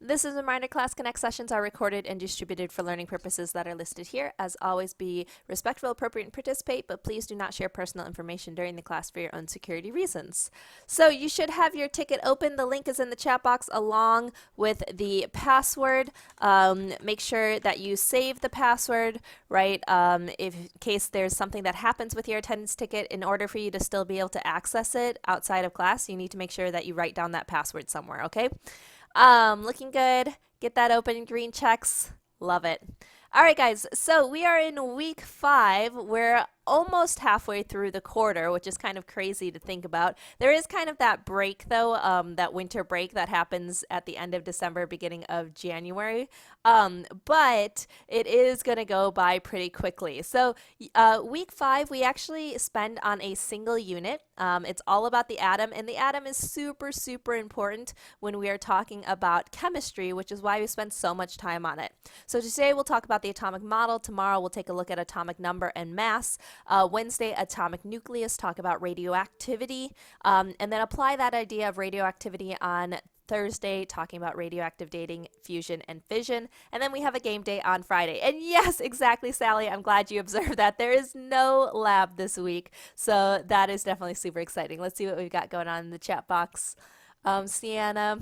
This is a reminder, Class Connect sessions are recorded and distributed for learning purposes that are listed here. As always, be respectful, appropriate, and participate, but please do not share personal information during the class for your own security reasons. So you should have your ticket open. The link is in the chat box along with the password. Make sure that you save the password, right? If in case there's something that happens with your attendance ticket, in order for you to still be able to access it outside of class, you need to make sure that you write down that password somewhere, okay? Looking good. Get that open. Green checks. Love it. All right, guys. So we are in week 5. We're almost halfway through the quarter, which is kind of crazy to think about. There is kind of that break, though, that winter break that happens at the end of December, beginning of January. But it is going to go by pretty quickly. So week 5, we actually spend on a single unit. It's all about the atom, and the atom is super, super important when we are talking about chemistry, which is why we spend so much time on it. So today we'll talk about the atomic model. Tomorrow we'll take a look at atomic number and mass. Wednesday, atomic nucleus, talk about radioactivity, and then apply that idea of radioactivity on Thursday, talking about radioactive dating, fusion, and fission. And then we have a game day on Friday. And yes, exactly, Sally, I'm glad you observed that. There is no lab this week, so that is definitely super exciting. Let's see what we've got going on in the chat box. Sienna.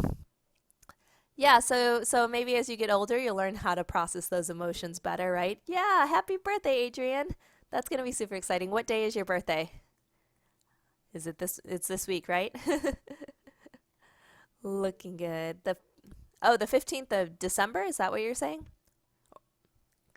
Yeah, so maybe as you get older, you'll learn how to process those emotions better, right? Yeah, happy birthday, Adrian. That's going to be super exciting. What day is your birthday? Is it this? It's this week, right? Looking good. The 15th of December, is that what you're saying?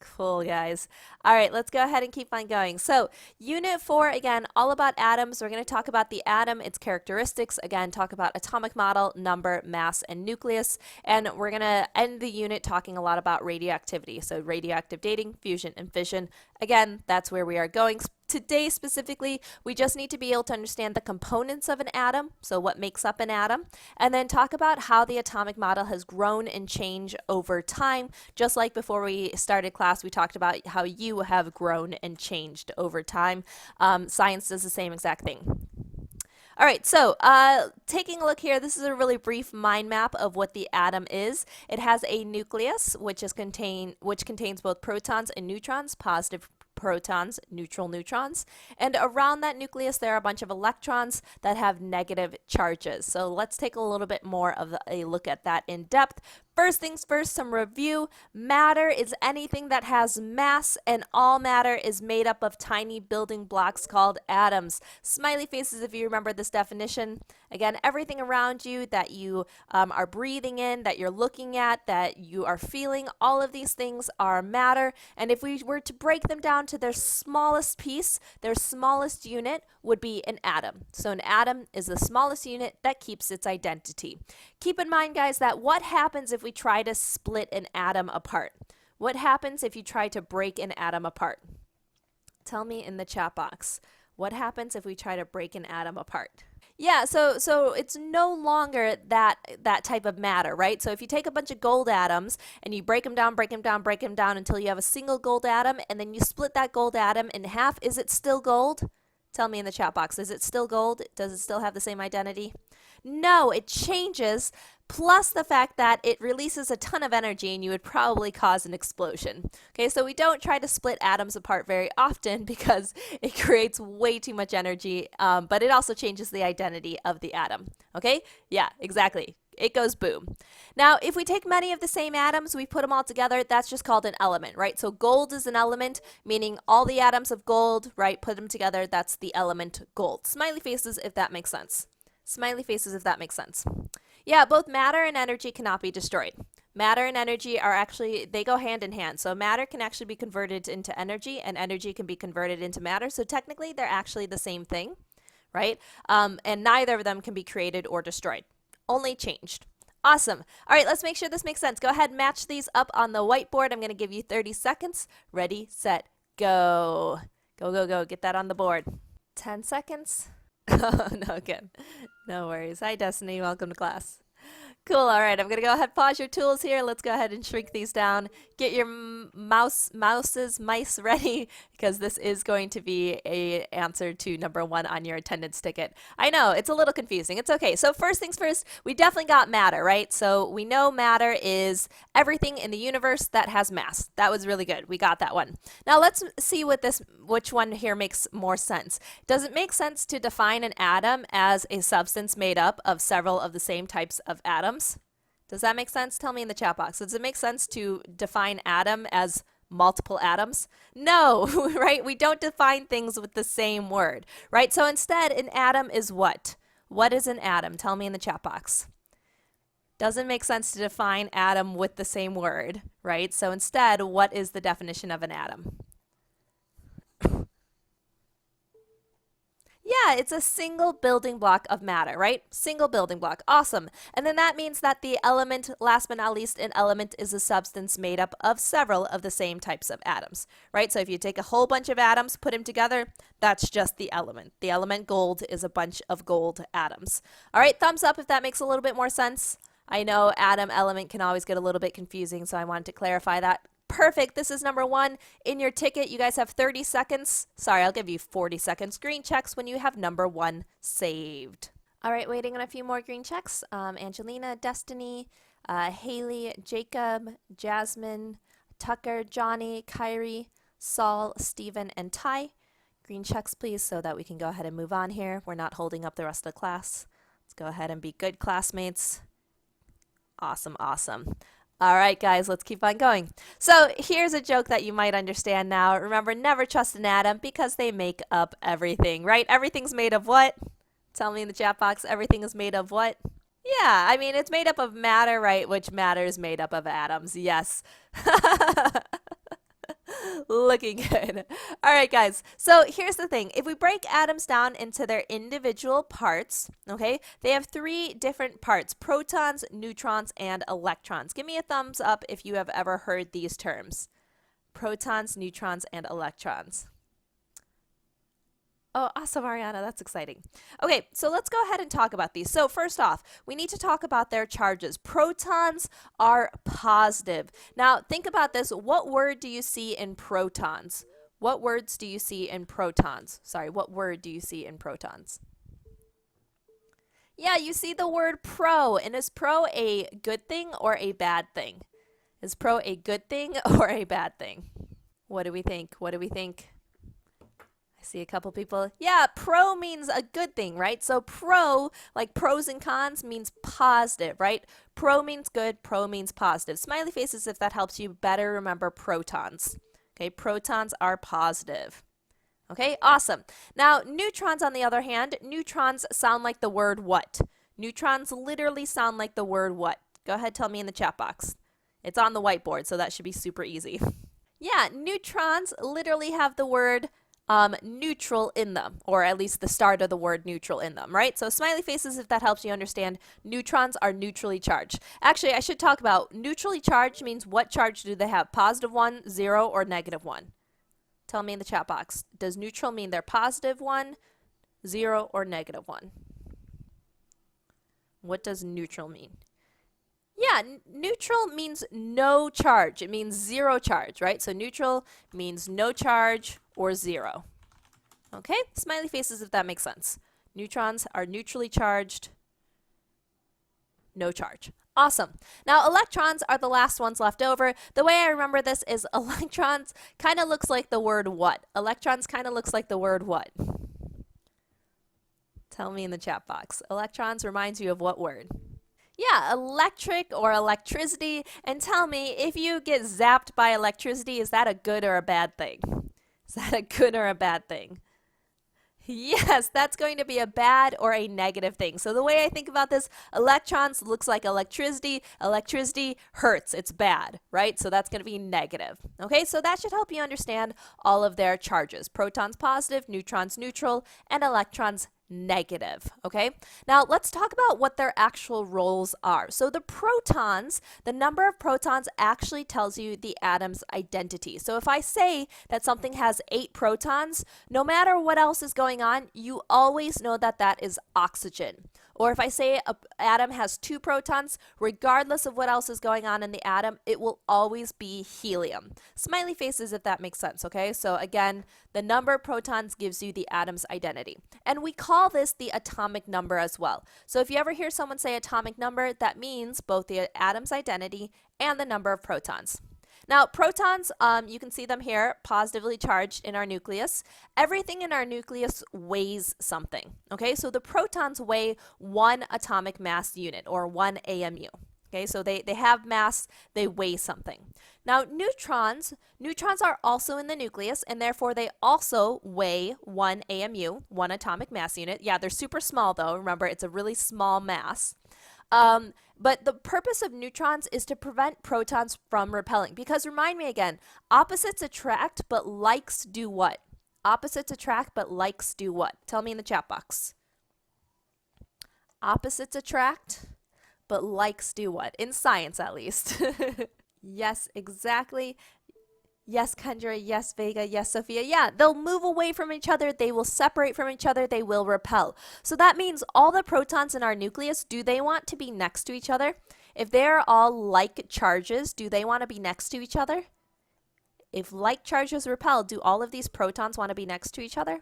Cool, guys. All right, let's go ahead and keep on going. So, Unit 4, again, all about atoms. We're going to talk about the atom, its characteristics. Again, talk about atomic model, number, mass, and nucleus. And we're going to end the unit talking a lot about radioactivity. So, radioactive dating, fusion, and fission. Again, that's where we are going. Today specifically, we just need to be able to understand the components of an atom, so what makes up an atom, and then talk about how the atomic model has grown and changed over time. Just like before we started class, we talked about how you have grown and changed over time. Science does the same exact thing. All right, so taking a look here, this is a really brief mind map of what the atom is. It has a nucleus, which contains both protons and neutrons, positive protons, neutral neutrons, and around that nucleus there are a bunch of electrons that have negative charges. So let's take a little bit more of a look at that in depth. First things first, some review. Matter is anything that has mass, and all matter is made up of tiny building blocks called atoms. Smiley faces if you remember this definition. Again, everything around you that you are breathing in, that you're looking at, that you are feeling, all of these things are matter. And if we were to break them down to their smallest piece, their smallest unit would be an atom. So an atom is the smallest unit that keeps its identity. Keep in mind, guys, that what happens if we try to split an atom apart? What happens if you try to break an atom apart? Tell me in the chat box. What happens if we try to break an atom apart? Yeah, so it's no longer that type of matter, right? So if you take a bunch of gold atoms and you break them down, break them down, break them down until you have a single gold atom, and then you split that gold atom in half, is it still gold? Tell me in the chat box, is it still gold? Does it still have the same identity? No, it changes, plus the fact that it releases a ton of energy and you would probably cause an explosion. Okay, so we don't try to split atoms apart very often because it creates way too much energy, but it also changes the identity of the atom. Okay, yeah, exactly. It goes boom. Now, if we take many of the same atoms, we put them all together, that's just called an element, right? So gold is an element, meaning all the atoms of gold, right? Put them together, that's the element gold. Smiley faces if that makes sense. Smiley faces if that makes sense. Yeah, both matter and energy cannot be destroyed. Matter and energy are actually, they go hand in hand. So matter can actually be converted into energy, and energy can be converted into matter. So technically, they're actually the same thing, right? And neither of them can be created or destroyed. Only changed. Awesome. All right, let's make sure this makes sense. Go ahead and match these up on the whiteboard. I'm going to give you 30 seconds. Ready, set, go. Go, go, go. Get that on the board. 10 seconds. Oh, no, good. No worries. Hi, Destiny. Welcome to class. Cool. All right, I'm gonna go ahead, pause your tools here. Let's go ahead and shrink these down. Get your mice ready because this is going to be a answer to number 1 on your attendance ticket. I know it's a little confusing. It's okay. So first things first, we definitely got matter, right? So we know matter is everything in the universe that has mass. That was really good. We got that one. Now let's see which one here makes more sense. Does it make sense to define an atom as a substance made up of several of the same types of atoms? Does that make sense? Tell me in the chat box. Does it make sense to define atom as multiple atoms? No, right? We don't define things with the same word, right? So instead, an atom is what? What is an atom? Tell me in the chat box. Doesn't make sense to define atom with the same word, right? So instead, what is the definition of an atom? Yeah, it's a single building block of matter, right? Single building block. Awesome. And then that means that the element, last but not least, an element is a substance made up of several of the same types of atoms, right? So if you take a whole bunch of atoms, put them together, that's just the element. The element gold is a bunch of gold atoms. All right, thumbs up if that makes a little bit more sense. I know atom element can always get a little bit confusing, so I wanted to clarify that. Perfect. This is number 1 in your ticket. You guys have 30 seconds. Sorry, I'll give you 40 seconds. Green checks when you have number 1 saved. All right, waiting on a few more green checks. Angelina, Destiny, Haley, Jacob, Jasmine, Tucker, Johnny, Kyrie, Saul, Stephen, and Ty. Green checks, please, so that we can go ahead and move on here. We're not holding up the rest of the class. Let's go ahead and be good classmates. Awesome, awesome. All right, guys, let's keep on going. So here's a joke that you might understand now. Remember, never trust an atom because they make up everything, right? Everything's made of what? Tell me in the chat box, everything is made of what? Yeah, I mean, it's made up of matter, right? Which matter is made up of atoms. Yes. Looking good. All right, guys. So here's the thing. If we break atoms down into their individual parts, okay, they have 3 different parts: protons, neutrons, and electrons. Give me a thumbs up if you have ever heard these terms. Protons, neutrons, and electrons. Oh, awesome, Ariana. That's exciting. Okay, so let's go ahead and talk about these. So first off, we need to talk about their charges. Protons are positive. Now, think about this. What word do you see in protons? What words do you see in protons? Sorry, what word do you see in protons? Yeah, you see the word pro. And is pro a good thing or a bad thing? Is pro a good thing or a bad thing? What do we think? What do we think? I see a couple people. Yeah, pro means a good thing, right? So pro, like pros and cons, means positive, right? Pro means good, pro means positive. Smiley faces if that helps you better remember protons. Okay, protons are positive. Okay, awesome. Now, neutrons, on the other hand, neutrons sound like the word what? Neutrons literally sound like the word what? Go ahead, tell me in the chat box. It's on the whiteboard, so that should be super easy. Yeah, neutrons literally have the word neutral in them, or at least the start of the word neutral in them, right? So smiley faces if that helps you understand. Neutrons are neutrally charged. Actually, I should talk about neutrally charged means what charge do they have? +1, 0, or -1? Tell me in the chat box. Does neutral mean they're +1, 0, or -1? What does neutral mean? Yeah, neutral means no charge. It means 0 charge, right? So neutral means no charge or 0. Okay? Smiley faces if that makes sense. Neutrons are neutrally charged, no charge. Awesome. Now, electrons are the last ones left over. The way I remember this is electrons kind of looks like the word what? Electrons kind of looks like the word what? Tell me in the chat box. Electrons reminds you of what word? Yeah, electric or electricity. And tell me, if you get zapped by electricity, is that a good or a bad thing? Is that a good or a bad thing? Yes, that's going to be a bad or a negative thing. So the way I think about this, electrons looks like electricity. Electricity hurts. It's bad, right? So that's going to be negative. Okay, so that should help you understand all of their charges. Protons positive, neutrons neutral, and electrons negative. Okay, now let's talk about what their actual roles are. So the protons, the number of protons actually tells you the atom's identity. So if I say that something has 8 protons, no matter what else is going on, you always know that that is oxygen. Or if I say an atom has 2 protons, regardless of what else is going on in the atom, it will always be helium. Smiley faces if that makes sense, okay? So again, the number of protons gives you the atom's identity. And we call this the atomic number as well. So if you ever hear someone say atomic number, that means both the atom's identity and the number of protons. Now, protons, you can see them here, positively charged in our nucleus. Everything in our nucleus weighs something, okay? So the protons weigh 1 atomic mass unit, or 1 AMU. Okay, so they have mass, they weigh something. Now, neutrons are also in the nucleus, and therefore they also weigh 1 AMU, 1 atomic mass unit. Yeah, they're super small though. Remember, it's a really small mass. But the purpose of neutrons is to prevent protons from repelling. Because remind me again, opposites attract, but likes do what? Opposites attract, but likes do what? Tell me in the chat box. Opposites attract, but likes do what? In science, at least. Yes, exactly. Yes, Kendra. Yes, Vega. Yes, Sophia. Yeah, they'll move away from each other. They will separate from each other. They will repel. So that means all the protons in our nucleus, do they want to be next to each other? If they're all like charges, do they want to be next to each other? If like charges repel, do all of these protons want to be next to each other?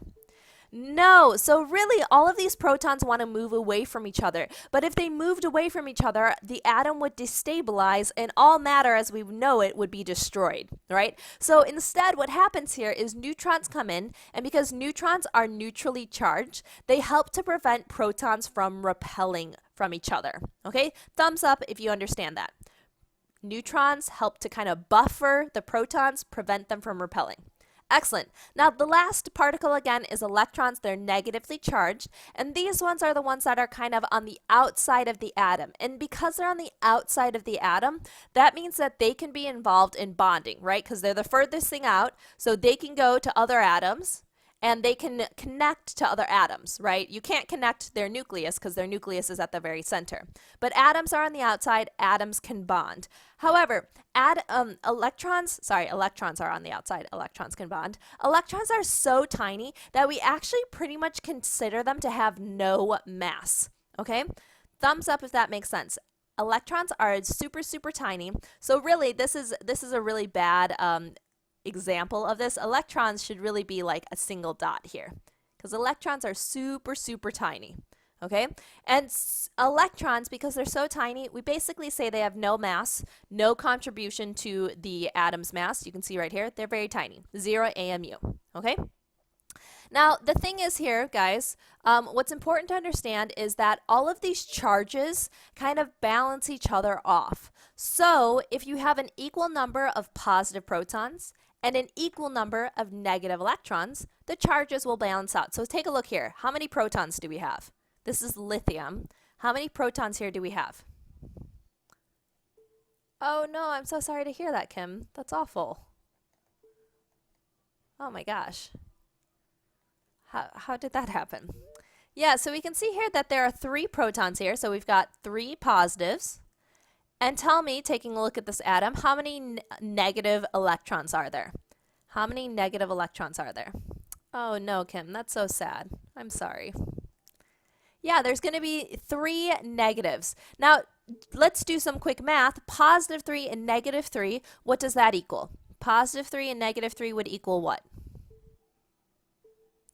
No, so really all of these protons want to move away from each other. But if they moved away from each other, the atom would destabilize and all matter as we know it would be destroyed, right? So instead what happens here is neutrons come in, and because neutrons are neutrally charged, they help to prevent protons from repelling from each other, okay? Thumbs up if you understand that. Neutrons help to kind of buffer the protons, prevent them from repelling. Excellent. Now the last particle again is electrons. They're negatively charged, and these ones are the ones that are kind of on the outside of the atom. And because they're on the outside of the atom, that means that they can be involved in bonding, right? Because they're the furthest thing out, so they can go to other atoms and they can connect to other atoms, right? You can't connect their nucleus because their nucleus is at the very center. But atoms are on the outside, atoms can bond. However, electrons are on the outside, electrons can bond. Electrons are so tiny that we actually pretty much consider them to have no mass, okay? Thumbs up if that makes sense. Electrons are super, super tiny. So really, this is a really bad example of this. Electrons should really be like a single dot here because electrons are super, super tiny. Okay, and electrons, because they're so tiny, we basically say they have no mass, no contribution to the atom's mass. You can see right here, they're very tiny, 0 AMU. Okay. Now, the thing is here, guys, what's important to understand is that all of these charges kind of balance each other off. So, if you have an equal number of positive protons and an equal number of negative electrons, the charges will balance out. So, take a look here. How many protons do we have? This is lithium. How many protons here do we have? Oh no, I'm so sorry to hear that, Kim. That's awful. Oh my gosh. How did that happen? Yeah, so we can see here that there are 3 protons here. So we've got 3 positives. And tell me, taking a look at this atom, how many negative electrons are there? How many negative electrons are there? Oh no, Kim, that's so sad. I'm sorry. Yeah, there's going to be 3 negatives. Now, let's do some quick math. Positive 3 and negative 3, what does that equal? Positive 3 and negative 3 would equal what?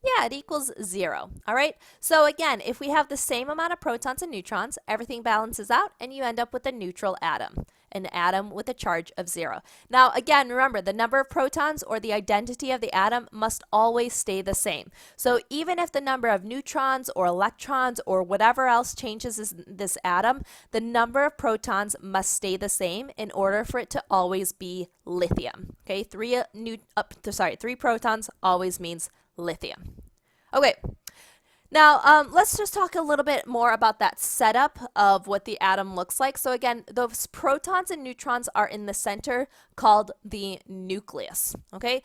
Yeah, it equals 0. All right. So again, if we have the same amount of protons and neutrons, everything balances out and you end up with a neutral atom, an atom with a charge of 0. Now again, remember the number of protons or the identity of the atom must always stay the same. So even if the number of neutrons or electrons or whatever else changes this atom, the number of protons must stay the same in order for it to always be lithium. Okay, 3 protons always means lithium. Okay, now let's just talk a little bit more about that setup of what the atom looks like. So again, those protons and neutrons are in the center called the nucleus. Okay,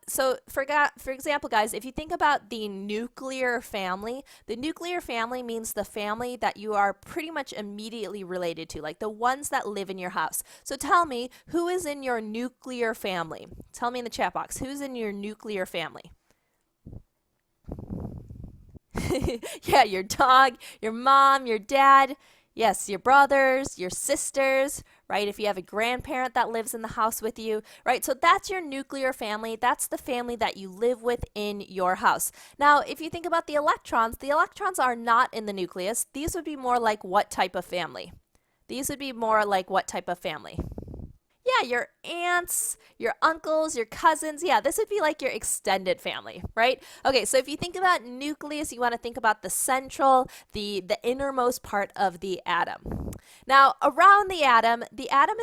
so for example, guys, if you think about the nuclear family means the family that you are pretty much immediately related to, like the ones that live in your house. So tell me, who is in your nuclear family? Tell me in the chat box, who's in your nuclear family? Yeah, your dog, your mom, your dad, yes, your brothers, your sisters, right? If you have a grandparent that lives in the house with you, right? So that's your nuclear family. That's the family that you live with in your house. Now, if you think about the electrons are not in the nucleus. These would be more like what type of family? These would be more like what type of family? Yeah, your aunts, your uncles, your cousins. Yeah, this would be like your extended family, right? Okay, so if you think about nucleus, you want to think about the central, the innermost part of the atom. Now, around the atom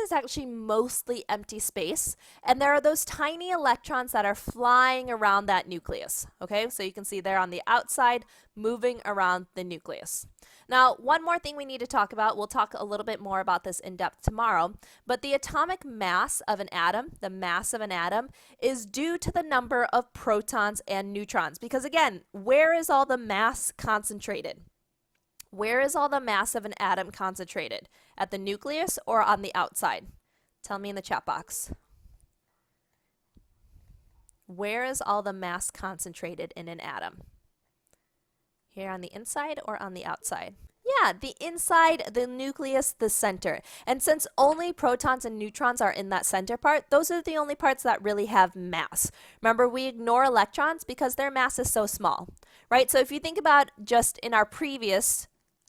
is actually mostly empty space, and there are those tiny electrons that are flying around that nucleus. Okay, so you can see they're on the outside moving around the nucleus. Now, one more thing we need to talk about, we'll talk a little bit more about this in depth tomorrow, but the atomic mass of an atom, the mass of an atom, is due to the number of protons and neutrons. Because again, where is all the mass concentrated? Where is all the mass of an atom concentrated? At the nucleus or on the outside? Tell me in the chat box. Where is all the mass concentrated in an atom? Here on the inside or on the outside? Yeah, the inside, the nucleus, the center. And since only protons and neutrons are in that center part, those are the only parts that really have mass. Remember, we ignore electrons because their mass is so small, right? So if you think about just in our previous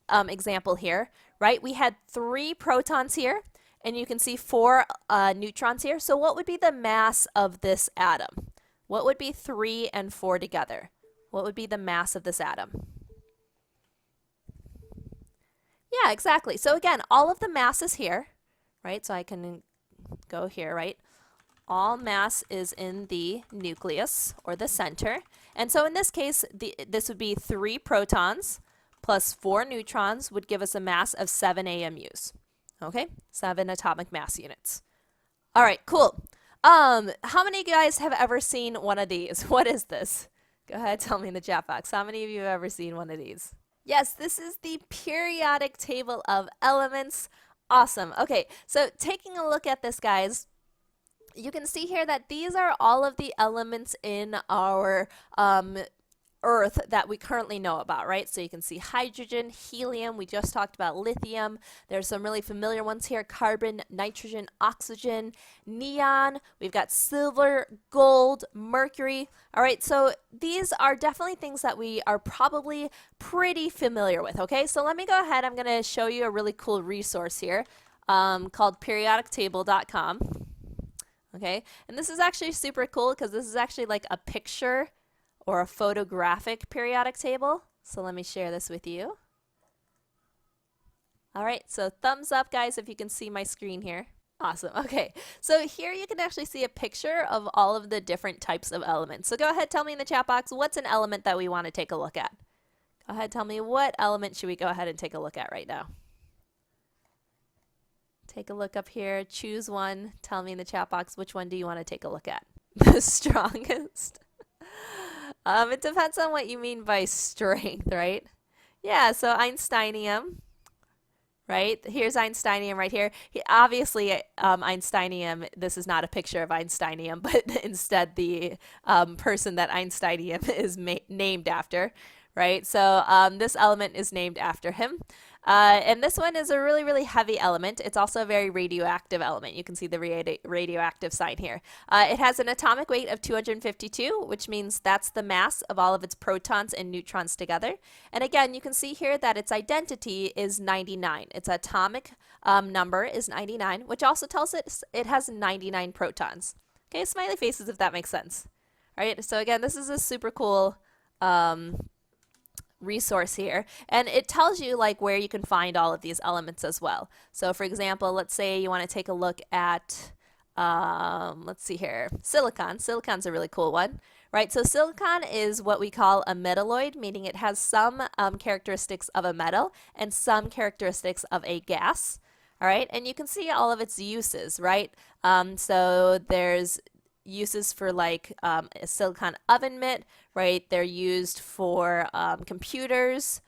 example here, right, we had 3 protons here, and you can see 4 neutrons here. So what would be the mass of this atom? What would be 3 and 4 together? What would be the mass of this atom? Yeah, exactly. So again, all of the mass is here, right? So I can go here, right? All mass is in the nucleus or the center. And so in this case, this would be 3 protons plus 4 neutrons would give us a mass of 7 AMUs. Okay? 7 atomic mass units. All right, cool. How many of you guys have ever seen one of these? What is this? Go ahead, tell me in the chat box. How many of you have ever seen one of these? Yes, this is the periodic table of elements. Awesome. Okay, so taking a look at this, guys, you can see here that these are all of the elements in our Earth that we currently know about, right? So you can see hydrogen, helium, we just talked about lithium. There's some really familiar ones here, carbon, nitrogen, oxygen, neon, we've got silver, gold, mercury. All right, so these are definitely things that we are probably pretty familiar with, okay? So let me go ahead, I'm gonna show you a really cool resource here called periodictable.com. Okay, and this is actually super cool because this is actually like a picture or a photographic periodic table. So let me share this with you. All right, so thumbs up, guys, if you can see my screen here. Awesome. Okay, so here you can actually see a picture of all of the different types of elements. So go ahead, tell me in the chat box, what's an element that we want to take a look at? Go ahead, tell me what element should we go ahead and take a look at right now? Take a look up here, choose one, tell me in the chat box, which one do you want to take a look at? The strongest. It depends on what you mean by strength, right? Yeah, so Einsteinium, right? Here's Einsteinium right here. Obviously, Einsteinium, this is not a picture of Einsteinium, but instead the person that Einsteinium is named after, right? So this element is named after him. And this one is a really, really heavy element. It's also a very radioactive element. You can see the radioactive sign here. It has an atomic weight of 252, which means that's the mass of all of its protons and neutrons together. And again, you can see here that its identity is 99. Its atomic number is 99, which also tells it has 99 protons. Okay, smiley faces if that makes sense. All right, so again, this is a super cool resource here, and it tells you like where you can find all of these elements as well. So for example, let's say you want to take a look at let's see here, silicon. Silicon's a really cool one, right? So silicon is what we call a metalloid, meaning it has some characteristics of a metal and some characteristics of a gas. All right, and you can see all of its uses, right? So there's uses for like a silicon oven mitt, right? They're used for computers,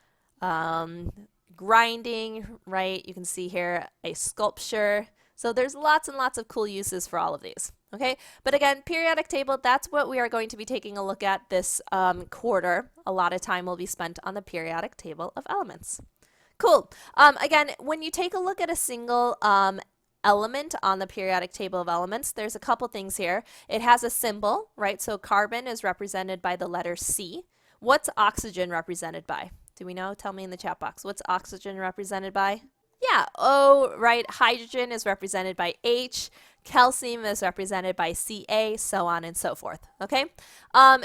grinding, right? You can see here a sculpture. So there's lots and lots of cool uses for all of these. Okay, but again, periodic table, that's what we are going to be taking a look at this quarter. A lot of time will be spent on the periodic table of elements. Cool. Again, when you take a look at a single element on the periodic table of elements, there's a couple things here. It has a symbol, right? So carbon is represented by the letter C. What's oxygen represented by? Do we know? Tell me in the chat box. What's oxygen represented by? Yeah, O, right? Hydrogen is represented by H. Calcium is represented by Ca, so on and so forth, okay?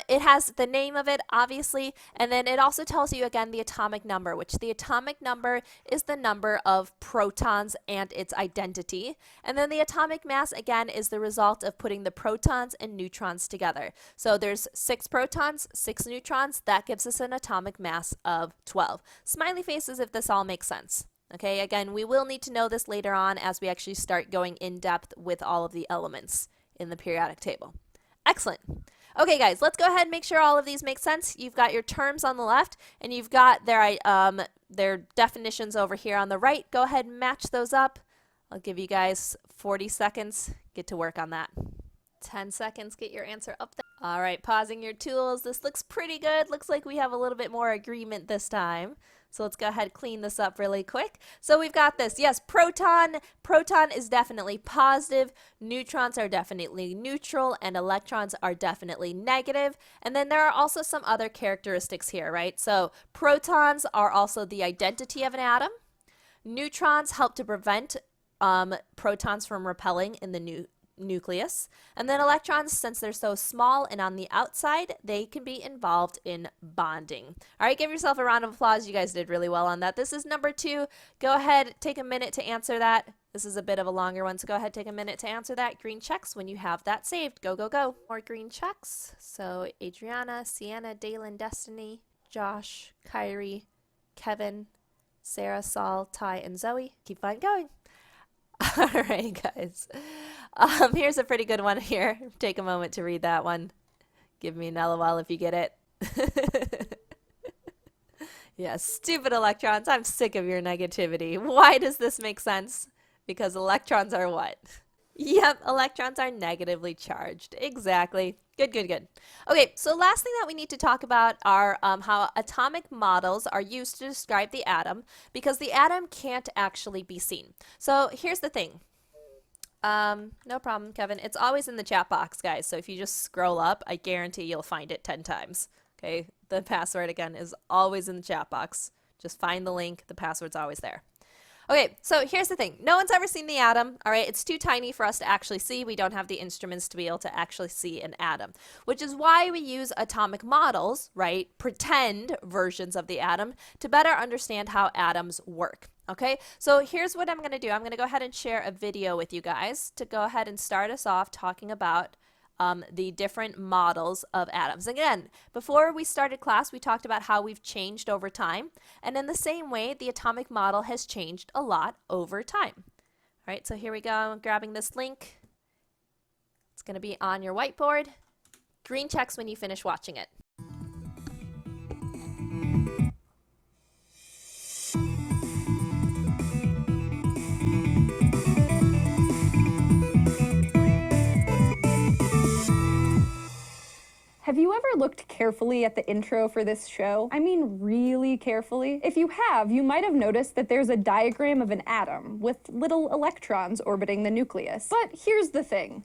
It has the name of it, obviously, and then it also tells you, again, the atomic number, which the atomic number is the number of protons and its identity. And then the atomic mass, again, is the result of putting the protons and neutrons together. So there's 6 protons, 6 neutrons. That gives us an atomic mass of 12. Smiley faces if this all makes sense. Okay, again, we will need to know this later on as we actually start going in depth with all of the elements in the periodic table. Excellent. Okay, guys, let's go ahead and make sure all of these make sense. You've got your terms on the left, and you've got their definitions over here on the right. Go ahead and match those up. I'll give you guys 40 seconds. Get to work on that. 10 seconds, get your answer up there. All right, pausing your tools. This looks pretty good. Looks like we have a little bit more agreement this time. So let's go ahead and clean this up really quick. So we've got this. Yes, proton is definitely positive, neutrons are definitely neutral, and electrons are definitely negative. And then there are also some other characteristics here, right? So protons are also the identity of an atom. Neutrons help to prevent protons from repelling in the nucleus. And then electrons, since they're so small and on the outside, they can be involved in bonding. All right, give yourself a round of applause. You guys did really well on that. This is number 2. Go ahead, take a minute to answer that. This is a bit of a longer one, so go ahead, take a minute to answer that. Green checks when you have that saved. Go, go, go. More green checks. So Adriana, Sienna, Dalen, Destiny, Josh, Kyrie, Kevin, Sarah, Saul, Ty, and Zoe. Keep on going. All right, guys. Here's a pretty good one here. Take a moment to read that one. Give me an LOL if you get it. Yeah, stupid electrons. I'm sick of your negativity. Why does this make sense? Because electrons are what? Yep, electrons are negatively charged. Exactly. Good, good, good. Okay, so last thing that we need to talk about are how atomic models are used to describe the atom, because the atom can't actually be seen. So here's the thing. No problem, Kevin. It's always in the chat box, guys. So if you just scroll up, I guarantee you'll find it 10 times. Okay, the password, again, is always in the chat box. Just find the link. The password's always there. Okay, so here's the thing. No one's ever seen the atom, all right? It's too tiny for us to actually see. We don't have the instruments to be able to actually see an atom, which is why we use atomic models, right? Pretend versions of the atom to better understand how atoms work, okay? So here's what I'm going to do. I'm going to go ahead and share a video with you guys to go ahead and start us off talking about the different models of atoms. Again, before we started class, we talked about how we've changed over time. And in the same way, the atomic model has changed a lot over time. All right, so here we go. I'm grabbing this link. It's going to be on your whiteboard. Green checks when you finish watching it. Have you ever looked carefully at the intro for this show? I mean, really carefully? If you have, you might have noticed that there's a diagram of an atom with little electrons orbiting the nucleus. But here's the thing.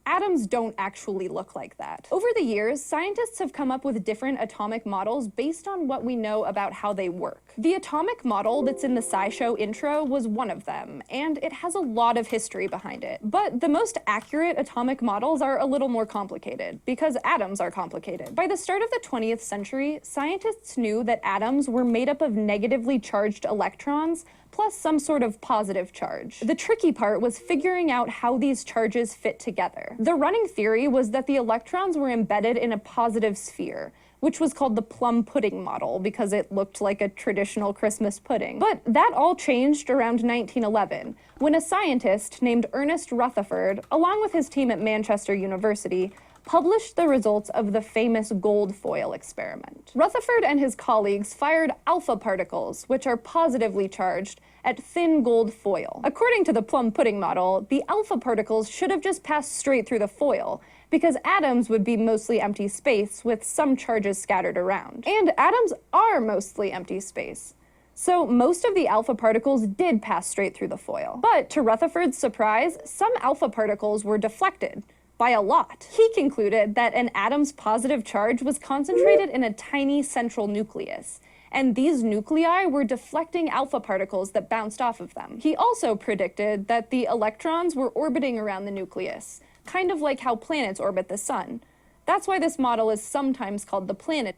Atoms don't actually look like that. Over the years, scientists have come up with different atomic models based on what we know about how they work. The atomic model that's in the SciShow intro was one of them, and it has a lot of history behind it. But the most accurate atomic models are a little more complicated, because atoms are complicated. By the start of the 20th century, scientists knew that atoms were made up of negatively charged electrons plus some sort of positive charge. The tricky part was figuring out how these charges fit together. The running theory was that the electrons were embedded in a positive sphere, which was called the plum pudding model because it looked like a traditional Christmas pudding. But that all changed around 1911, when a scientist named Ernest Rutherford, along with his team at Manchester University, published the results of the famous gold foil experiment. Rutherford and his colleagues fired alpha particles, which are positively charged, at thin gold foil. According to the plum pudding model, the alpha particles should have just passed straight through the foil, because atoms would be mostly empty space with some charges scattered around. And atoms are mostly empty space. So most of the alpha particles did pass straight through the foil. But to Rutherford's surprise, some alpha particles were deflected. By a lot. He concluded that an atom's positive charge was concentrated in a tiny central nucleus, and these nuclei were deflecting alpha particles that bounced off of them. He also predicted that the electrons were orbiting around the nucleus, kind of like how planets orbit the sun. That's why this model is sometimes called the planet.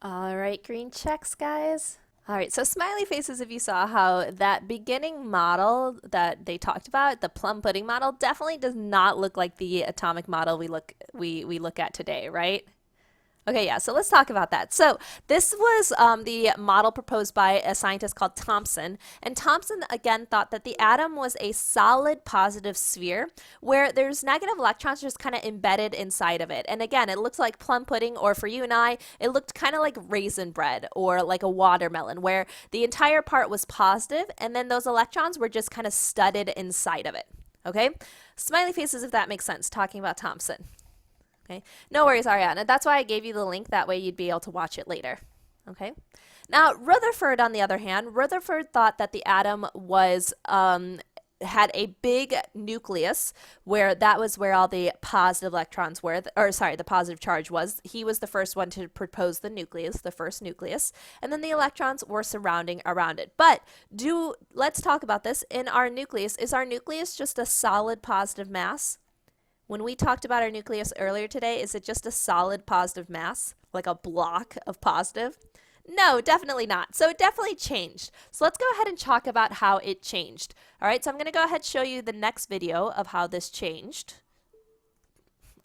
All right, green checks, guys. All right, so smiley faces if you saw how that beginning model that they talked about, the plum pudding model, definitely does not look like the atomic model we look at today, right? Okay, yeah, so let's talk about that. So this was the model proposed by a scientist called Thomson, and Thomson again thought that the atom was a solid positive sphere where there's negative electrons just kind of embedded inside of it. And again, it looks like plum pudding, or for you and I, it looked kind of like raisin bread or like a watermelon, where the entire part was positive and then those electrons were just kind of studded inside of it. Okay? Smiley faces if that makes sense, talking about Thomson. Okay, no worries, Ariana. That's why I gave you the link. That way you'd be able to watch it later. Okay. Now, Rutherford, on the other hand, Rutherford thought that the atom was had a big nucleus where that was where all the positive electrons were, or sorry, the positive charge was. He was the first one to propose the nucleus, the first nucleus, and then the electrons were surrounding around it. But let's talk about this. In our nucleus, is our nucleus just a solid positive mass? When we talked about our nucleus earlier today, is it just a solid positive mass, like a block of positive? No, definitely not. So it definitely changed. So let's go ahead and talk about how it changed. All right, so I'm going to go ahead and show you the next video of how this changed.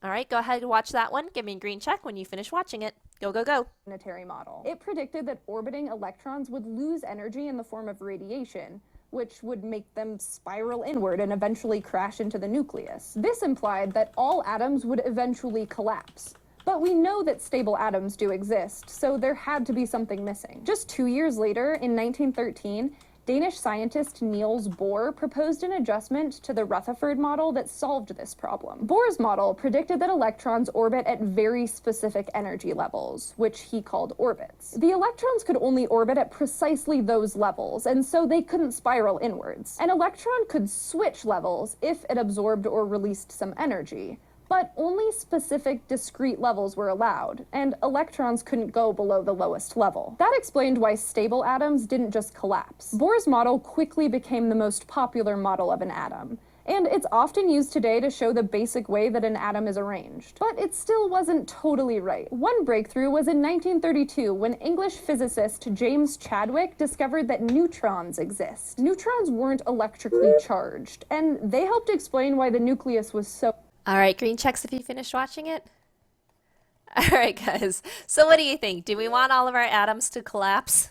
All right, go ahead and watch that one. Give me a green check when you finish watching it. Go, go, go. Planetary model. It predicted that orbiting electrons would lose energy in the form of radiation, which would make them spiral inward and eventually crash into the nucleus. This implied that all atoms would eventually collapse. But we know that stable atoms do exist, so there had to be something missing. Just 2 years later, in 1913, Danish scientist Niels Bohr proposed an adjustment to the Rutherford model that solved this problem. Bohr's model predicted that electrons orbit at very specific energy levels, which he called orbits. The electrons could only orbit at precisely those levels, and so they couldn't spiral inwards. An electron could switch levels if it absorbed or released some energy. But only specific discrete levels were allowed, and electrons couldn't go below the lowest level. That explained why stable atoms didn't just collapse. Bohr's model quickly became the most popular model of an atom, and it's often used today to show the basic way that an atom is arranged. But it still wasn't totally right. One breakthrough was in 1932 when English physicist James Chadwick discovered that neutrons exist. Neutrons weren't electrically charged, and they helped explain why the nucleus was so... All right, green checks if you finished watching it. All right, guys. So what do you think? Do we want all of our atoms to collapse?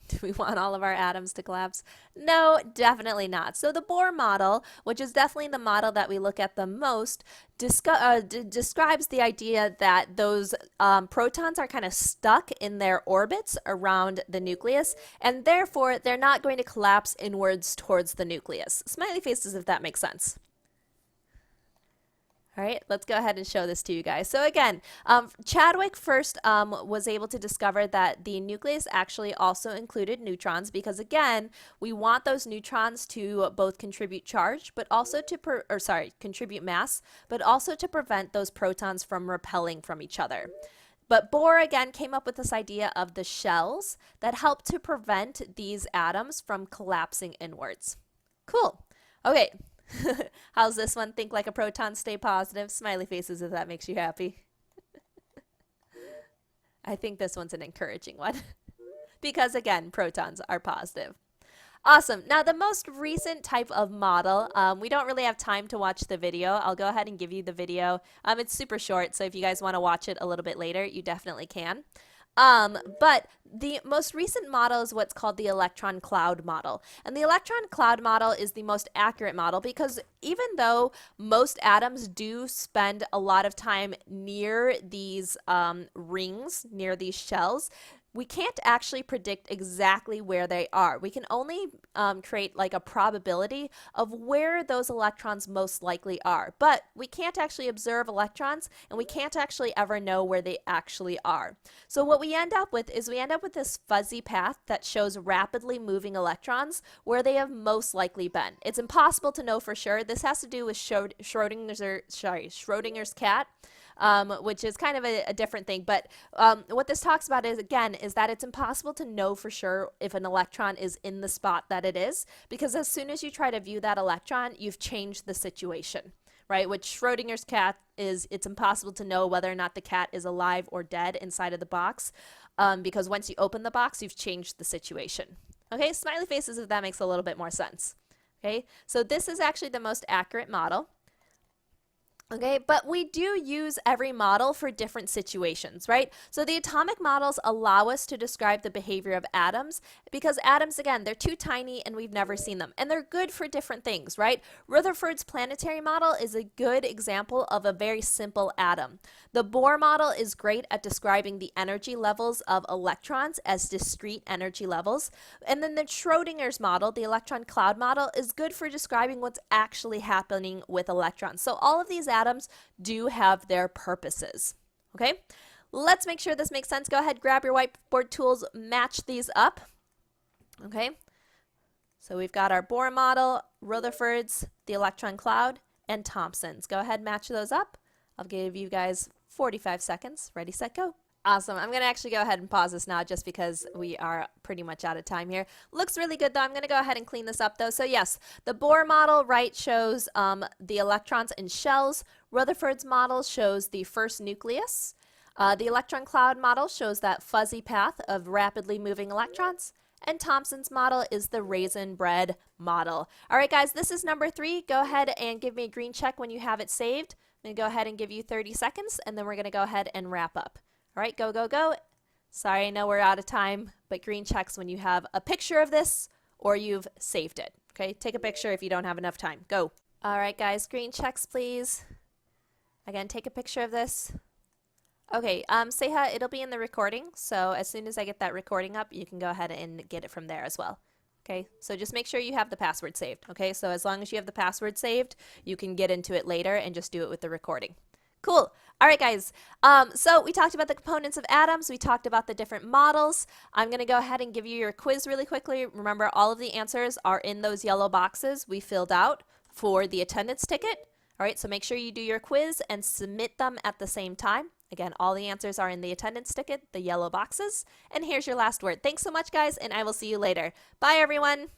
Do we want all of our atoms to collapse? No, definitely not. So the Bohr model, which is definitely the model that we look at the most, describes the idea that those protons are kind of stuck in their orbits around the nucleus, and therefore they're not going to collapse inwards towards the nucleus. Smiley faces if that makes sense. All right, let's go ahead and show this to you guys. So again, Chadwick first was able to discover that the nucleus actually also included neutrons because again, we want those neutrons to both contribute charge, but also to contribute mass, but also to prevent those protons from repelling from each other. But Bohr again came up with this idea of the shells that help to prevent these atoms from collapsing inwards. Cool. Okay. How's this one? Think like a proton, stay positive. Smiley faces if that makes you happy. I think this one's an encouraging one because again, protons are positive. Awesome. Now the most recent type of model, we don't really have time to watch the video. I'll go ahead and give you the video. It's super short, so if you guys want to watch it a little bit later, you definitely can. But the most recent model is what's called the electron cloud model. And the electron cloud model is the most accurate model because even though most atoms do spend a lot of time near these rings, near these shells, we can't actually predict exactly where they are. We can only create like a probability of where those electrons most likely are. But we can't actually observe electrons, and we can't actually ever know where they actually are. So what we end up with is we end up with this fuzzy path that shows rapidly moving electrons where they have most likely been. It's impossible to know for sure. This has to do with Schrodinger's cat. Which is kind of a different thing. But what this talks about is, again, is that it's impossible to know for sure if an electron is in the spot that it is, because as soon as you try to view that electron, you've changed the situation, right? Which Schrodinger's cat is, it's impossible to know whether or not the cat is alive or dead inside of the box, because once you open the box, you've changed the situation. Okay, smiley faces if that makes a little bit more sense. Okay, so this is actually the most accurate model. Okay, but we do use every model for different situations, right? So the atomic models allow us to describe the behavior of atoms because atoms, again, they're too tiny and we've never seen them. And they're good for different things, right? Rutherford's planetary model is a good example of a very simple atom. The Bohr model is great at describing the energy levels of electrons as discrete energy levels. And then the Schrodinger's model, the electron cloud model, is good for describing what's actually happening with electrons. So all of these atoms do have their purposes. Okay, let's make sure this makes sense. Go ahead, grab your whiteboard tools, match these up. Okay, so we've got our Bohr model, Rutherford's, the electron cloud, and Thomson's. Go ahead, match those up. I'll give you guys 45 seconds. Ready, set, go. Awesome. I'm going to actually go ahead and pause this now just because we are pretty much out of time here. Looks really good though. I'm going to go ahead and clean this up though. So yes, the Bohr model, right, shows the electrons in shells. Rutherford's model shows the first nucleus. The electron cloud model shows that fuzzy path of rapidly moving electrons. And Thomson's model is the raisin bread model. All right, guys, this is number 3. Go ahead and give me a green check when you have it saved. I'm going to go ahead and give you 30 seconds, and then we're going to go ahead and wrap up. All right, go, go, go. Sorry, I know we're out of time, but green checks when you have a picture of this or you've saved it. Okay, take a picture if you don't have enough time. Go. All right, guys, green checks, please. Again, take a picture of this. Okay, Seha, it'll be in the recording, so as soon as I get that recording up, you can go ahead and get it from there as well. Okay, so just make sure you have the password saved. Okay, so as long as you have the password saved, you can get into it later and just do it with the recording. Cool. All right, guys. So we talked about the components of atoms. We talked about the different models. I'm going to go ahead and give you your quiz really quickly. Remember, all of the answers are in those yellow boxes we filled out for the attendance ticket. All right, so make sure you do your quiz and submit them at the same time. Again, all the answers are in the attendance ticket, the yellow boxes. And here's your last word. Thanks so much, guys, and I will see you later. Bye, everyone.